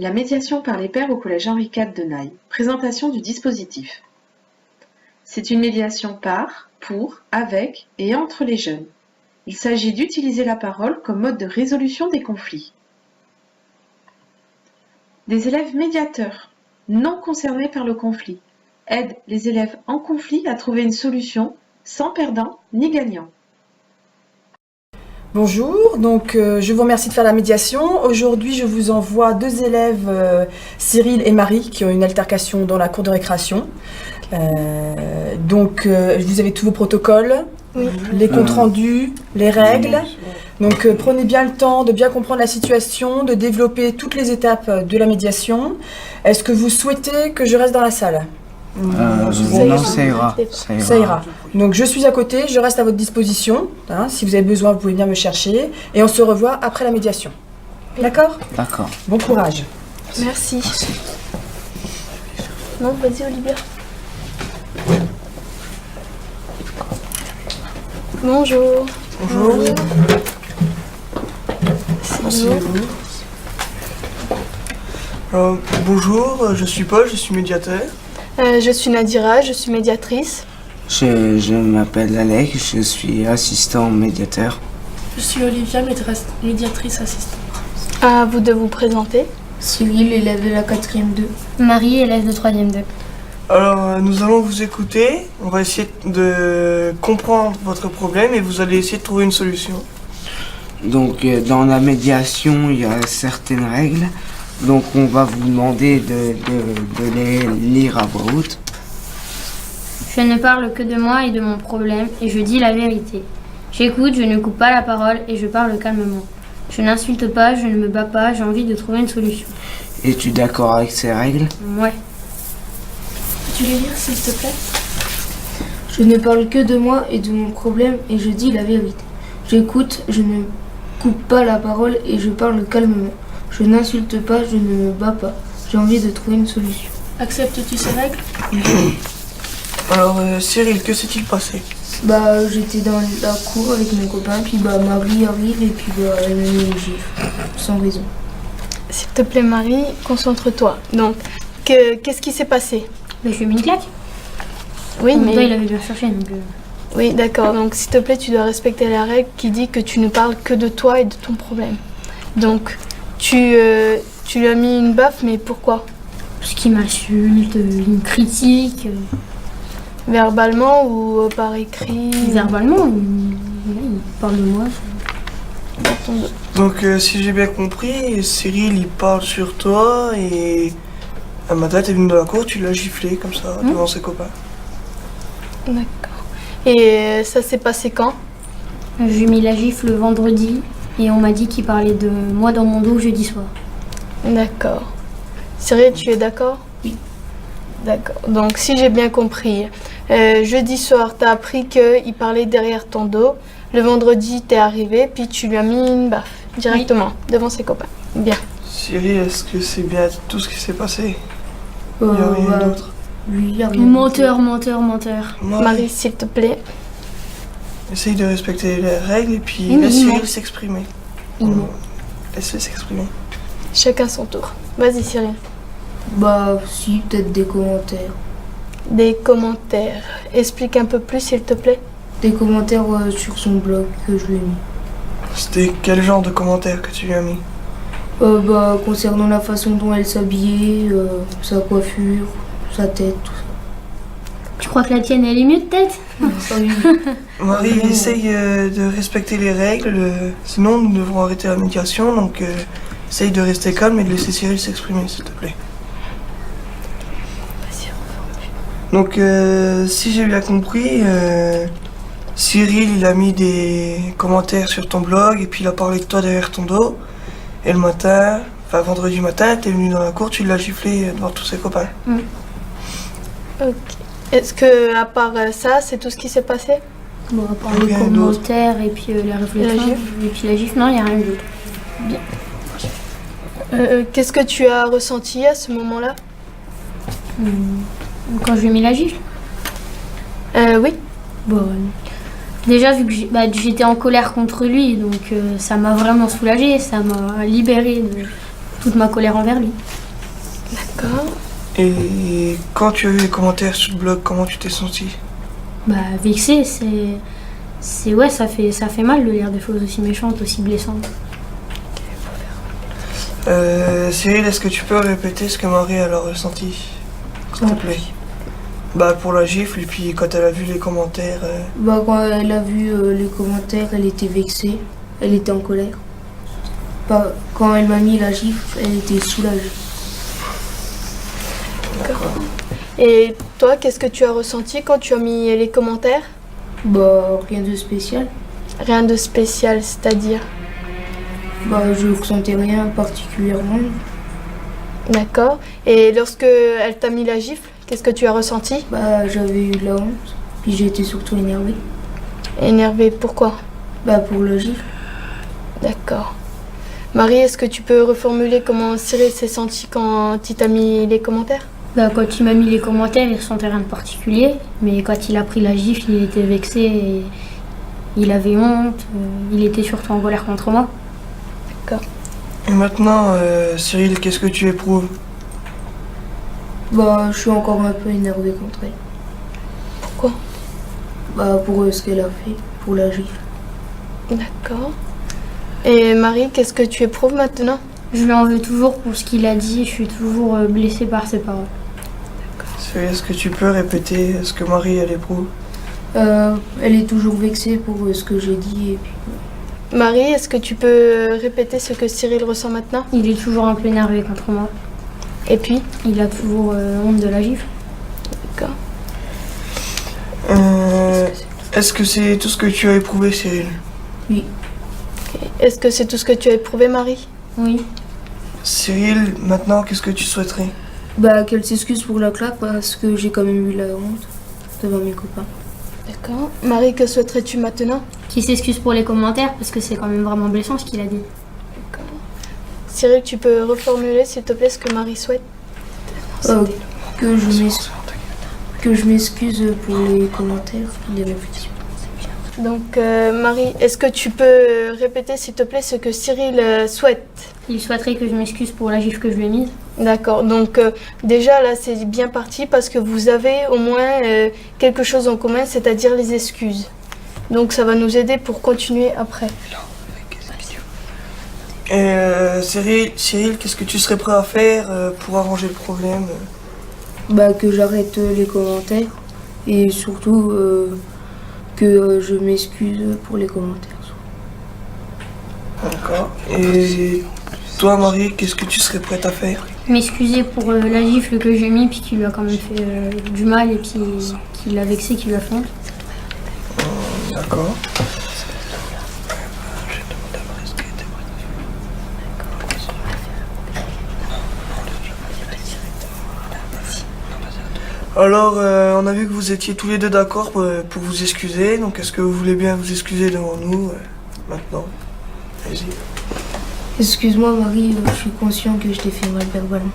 La médiation par les pairs au collège Henri IV de Naï. Présentation du dispositif. C'est une médiation par, pour, avec et entre les jeunes. Il s'agit d'utiliser la parole comme mode de résolution des conflits. Des élèves médiateurs, non concernés par le conflit, aident les élèves en conflit à trouver une solution sans perdant ni gagnant. Bonjour, je vous remercie de faire la médiation. Aujourd'hui, je vous envoie deux élèves, Cyril et Marie, qui ont une altercation dans la cour de récréation. Vous avez tous vos protocoles, les comptes rendus, les règles. Prenez bien le temps de bien comprendre la situation, de développer toutes les étapes de la médiation. Est-ce que vous souhaitez que je reste dans la salle ? Non, ça ira. Ça ira. Donc je suis à côté, je reste à votre disposition. Si vous avez besoin, vous pouvez venir me chercher. Et on se revoit après la médiation. D'accord ? D'accord. Bon courage. Merci. Non, vas-y Olivia. Bonjour. Bonjour. Bonjour, je suis Paul, je suis médiateur. Je suis Nadira, je suis médiatrice. Je m'appelle Alec, je suis assistant médiateur. Je suis Olivia, médiatrice assistante. À vous de vous présenter. Cyril, élève de la 4e 2. Marie, élève de 3e 2. Alors, nous allons vous écouter. On va essayer de comprendre votre problème et vous allez essayer de trouver une solution. Donc, dans la médiation, il y a certaines règles. Donc, on va vous demander de les lire à voix haute. Je ne parle que de moi et de mon problème et je dis la vérité. J'écoute, je ne coupe pas la parole et je parle calmement. Je n'insulte pas, je ne me bats pas, j'ai envie de trouver une solution. Es-tu d'accord avec ces règles ? Ouais. Peux-tu les lire s'il te plaît ? Je ne parle que de moi et de mon problème et je dis la vérité. J'écoute, je ne coupe pas la parole et je parle calmement. Je n'insulte pas, je ne me bats pas. J'ai envie de trouver une solution. Acceptes-tu ces règles ? Alors, Cyril, que s'est-il passé ? J'étais dans la cour avec mon copain, puis Marie arrive et puis elle m'a mis une gifle, sans raison. S'il te plaît Marie, concentre-toi. Donc, qu'est-ce qui s'est passé ? Je lui ai mis une claque. Oui, mais il avait bien cherché. Oui, d'accord. Donc, s'il te plaît, tu dois respecter la règle qui dit que tu ne parles que de toi et de ton problème. Donc, tu lui as mis une baffe, mais pourquoi ? Parce qu'il m'insulte, il me critique. Verbalement ou par écrit ? Verbalement, il parle de moi. Donc, si j'ai bien compris, Cyril, il parle sur toi et un matin, t'es venu dans la cour, tu l'as giflé comme ça, devant ses copains. D'accord. Et ça s'est passé quand ? J'ai mis la gifle le vendredi et on m'a dit qu'il parlait de moi dans mon dos jeudi soir. D'accord. Cyril, tu es d'accord ? Oui. D'accord. Donc, si j'ai bien compris, jeudi soir, tu as appris qu'il parlait derrière ton dos. Le vendredi, tu es arrivé, puis tu lui as mis une baffe directement devant ses copains. Bien. Cyril, est-ce que c'est bien tout ce qui s'est passé ? Il n'y a rien d'autre. Oui, il y a rien. Menteur. Marie, s'il te plaît. Essaye de respecter les règles et puis Oui, laisse il Cyril ment. s'exprimer. Il ment. Laisse-le s'exprimer. Chacun son tour. Vas-y, Cyril. Si, peut-être des commentaires. Des commentaires. Explique un peu plus, s'il te plaît. Des commentaires sur son blog que je lui ai mis. C'était quel genre de commentaires que tu lui as mis ? Concernant la façon dont elle s'habillait, sa coiffure, sa tête, tout ça. Tu crois que la tienne, elle est mieux de tête ? Marie, essaye de respecter les règles, sinon nous devrons arrêter la médiation, donc essaye de rester calme et de laisser Cyril s'exprimer, s'il te plaît. Donc, si j'ai bien compris, Cyril, il a mis des commentaires sur ton blog et puis il a parlé de toi derrière ton dos. Et le matin, vendredi matin, t'es venu dans la cour, tu l'as giflé devant tous ses copains. Ok. Est-ce que, à part ça, c'est tout ce qui s'est passé ? À part les commentaires et puis la réflexion. Et puis la gifle, non, il n'y a rien d'autre. Bien. Qu'est-ce que tu as ressenti à ce moment-là ? Quand je lui ai mis la gifle ? Oui. Déjà, vu que j'étais en colère contre lui, donc ça m'a vraiment soulagée, ça m'a libérée toute ma colère envers lui. D'accord. Et quand tu as vu les commentaires sur le blog, comment tu t'es senti? Bah, vexé, ouais, ça fait mal de lire des choses aussi méchantes, aussi blessantes. Cyril, est-ce que tu peux répéter ce que Marie elle a ressenti, s'il te plaît? Bah, pour la gifle, et puis quand elle a vu les commentaires. Bah, quand elle a vu les commentaires, elle était vexée, elle était en colère. Bah, quand elle m'a mis la gifle, elle était soulagée. Et toi, qu'est-ce que tu as ressenti quand tu as mis les commentaires? Bah, rien de spécial. Rien de spécial, c'est-à-dire? Bah, je ressentais rien particulièrement. D'accord. Et lorsque elle t'a mis la gifle, qu'est-ce que tu as ressenti? Bah, j'avais eu de la honte, puis j'ai été surtout énervée. Énervé, pourquoi? Bah, pour la gifle. D'accord. Marie, est-ce que tu peux reformuler comment Cyril s'est senti quand il t'a mis les commentaires? Bah, quand il m'a mis les commentaires, il ressentait rien de particulier. Mais quand il a pris la gifle, il était vexé et il avait honte. Il était surtout en colère contre moi. Et maintenant, Cyril, qu'est-ce que tu éprouves? Bah, je suis encore un peu énervée contre elle. Pourquoi? Bah, pour ce qu'elle a fait, pour la gifle. D'accord. Et Marie, qu'est-ce que tu éprouves maintenant? Je lui en veux toujours pour ce qu'il a dit. Je suis toujours blessée par ses paroles. Cyril, est-ce que tu peux répéter ce que Marie elle éprouve? Elle est toujours vexée pour ce que j'ai dit. Et puis... Marie, est-ce que tu peux répéter ce que Cyril ressent maintenant? Il est toujours un peu énervé contre moi. Et puis? Il a toujours honte de la gifle. D'accord. Est-ce que c'est tout ce que tu as éprouvé, Cyril? Oui. Ok. Est-ce que c'est tout ce que tu as éprouvé, Marie? Oui. Cyril, maintenant, qu'est-ce que tu souhaiterais? Bah, qu'elle s'excuse pour la claque parce que j'ai quand même eu la honte devant mes copains. D'accord. Marie, que souhaiterais-tu maintenant? Qu'il s'excuse pour les commentaires parce que c'est quand même vraiment blessant ce qu'il a dit. D'accord. Cyril, tu peux reformuler, s'il te plaît, ce que Marie souhaite? Que je m'excuse pour les commentaires, les réflexions. Donc, Marie, est-ce que tu peux répéter, s'il te plaît, ce que Cyril souhaite? Il souhaiterait que je m'excuse pour la gifle que je lui ai mise. D'accord. Donc, déjà, là, c'est bien parti parce que vous avez au moins quelque chose en commun, c'est-à-dire les excuses. Donc, ça va nous aider pour continuer après. Cyril, qu'est-ce que tu serais prêt à faire pour arranger le problème? Bah, que j'arrête les commentaires et surtout que je m'excuse pour les commentaires. D'accord. Et toi, Marie, qu'est-ce que tu serais prête à faire? M'excuser pour la gifle que j'ai mis puis qui lui a quand même fait du mal et puis qui l'a vexé, qui lui a fait honte. D'accord. Alors, on a vu que vous étiez tous les deux d'accord pour vous excuser. Donc, est-ce que vous voulez bien vous excuser devant nous maintenant? Allez-y. Excuse-moi Marie, je suis conscient que je t'ai fait mal verbalement.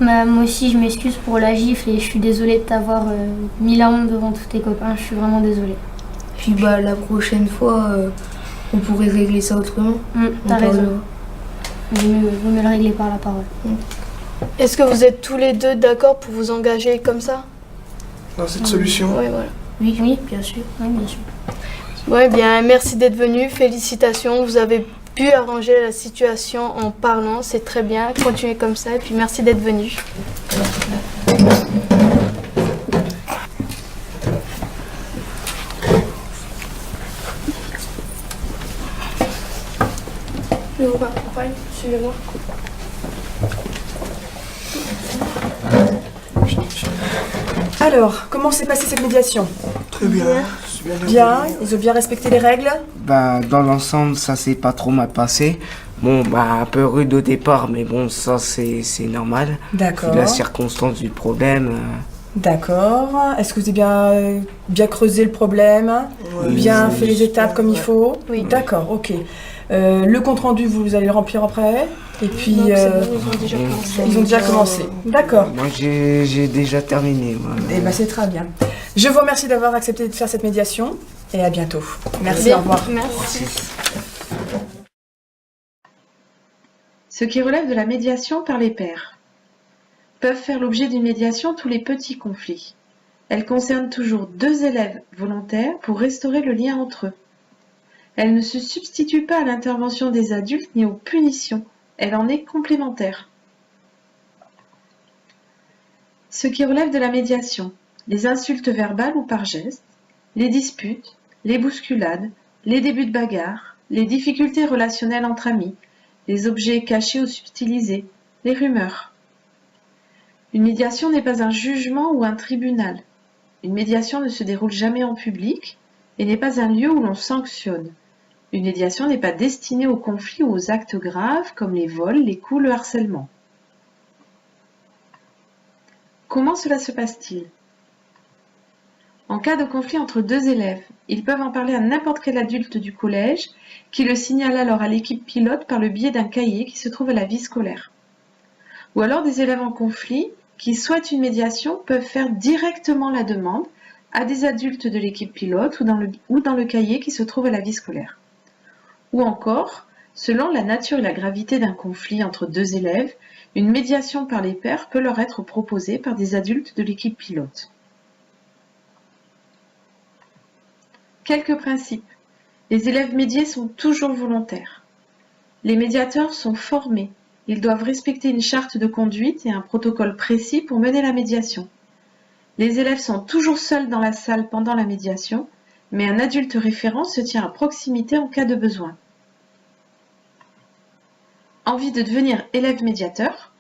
Bah, moi aussi, je m'excuse pour la gifle et je suis désolée de t'avoir mis la honte devant tous tes copains. Je suis vraiment désolée. Puis bah la prochaine fois, on pourrait régler ça autrement. T'as raison. Vaut mieux le régler par la parole. Est-ce que vous êtes tous les deux d'accord pour vous engager comme ça? Dans cette solution? Oui, voilà. Oui, bien sûr. Oui, bien sûr. Ouais, bien, merci d'être venu. Félicitations. Vous avez pu arranger la situation en parlant. C'est très bien. Continuez comme ça. Et puis, merci d'être venu. Je vous accompagne. Suivez-moi. Alors, comment s'est passée cette médiation? Très bien. C'est bien Bien, déroulé. ils ont bien respecté les règles? Bah, dans l'ensemble, ça s'est pas trop mal passé. Bon, bah, un peu rude au départ, mais bon, ça, c'est normal. D'accord. Vu la circonstance du problème. D'accord. Est-ce que vous avez bien creusé le problème? Ouais, Bien oui, fait les étapes comme il faut? Oui. D'accord, ok. Le compte-rendu, vous allez le remplir après? Et puis, Donc, c'est bon, ils ont déjà commencé. ils ont déjà commencé. D'accord. Moi, j'ai déjà terminé. Moi. Eh ben, c'est très bien. Je vous remercie d'avoir accepté de faire cette médiation et à bientôt. Merci, Bien. au revoir. Merci. Ce qui relève de la médiation par les pairs. Peuvent faire l'objet d'une médiation tous les petits conflits. Elle concerne toujours 2 élèves volontaires pour restaurer le lien entre eux. Elle ne se substitue pas à l'intervention des adultes ni aux punitions. Elle en est complémentaire. Ce qui relève de la médiation. Les insultes verbales ou par geste, les disputes, les bousculades, les débuts de bagarre, les difficultés relationnelles entre amis, les objets cachés ou subtilisés, les rumeurs. Une médiation n'est pas un jugement ou un tribunal. Une médiation ne se déroule jamais en public et n'est pas un lieu où l'on sanctionne. Une médiation n'est pas destinée aux conflits ou aux actes graves comme les vols, les coups, le harcèlement. Comment cela se passe-t-il? En cas de conflit entre 2 élèves, ils peuvent en parler à n'importe quel adulte du collège qui le signale alors à l'équipe pilote par le biais d'un cahier qui se trouve à la vie scolaire. Ou alors des élèves en conflit qui souhaitent une médiation peuvent faire directement la demande à des adultes de l'équipe pilote ou dans le cahier qui se trouve à la vie scolaire. Ou encore, selon la nature et la gravité d'un conflit entre 2 élèves, une médiation par les pairs peut leur être proposée par des adultes de l'équipe pilote. Quelques principes. Les élèves médiés sont toujours volontaires. Les médiateurs sont formés. Ils doivent respecter une charte de conduite et un protocole précis pour mener la médiation. Les élèves sont toujours seuls dans la salle pendant la médiation, mais un adulte référent se tient à proximité en cas de besoin. Envie de devenir élève médiateur?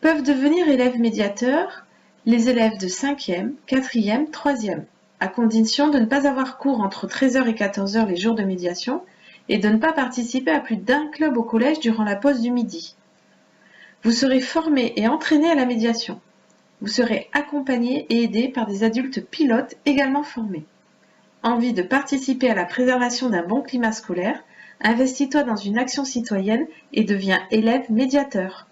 Peuvent devenir élèves médiateurs les élèves de 5e, 4e, 3e, à condition de ne pas avoir cours entre 13h et 14h les jours de médiation et de ne pas participer à plus d'un club au collège durant la pause du midi. Vous serez formé et entraîné à la médiation. Vous serez accompagné et aidé par des adultes pilotes également formés. Envie de participer à la préservation d'un bon climat scolaire? Investis-toi dans une action citoyenne et deviens élève médiateur.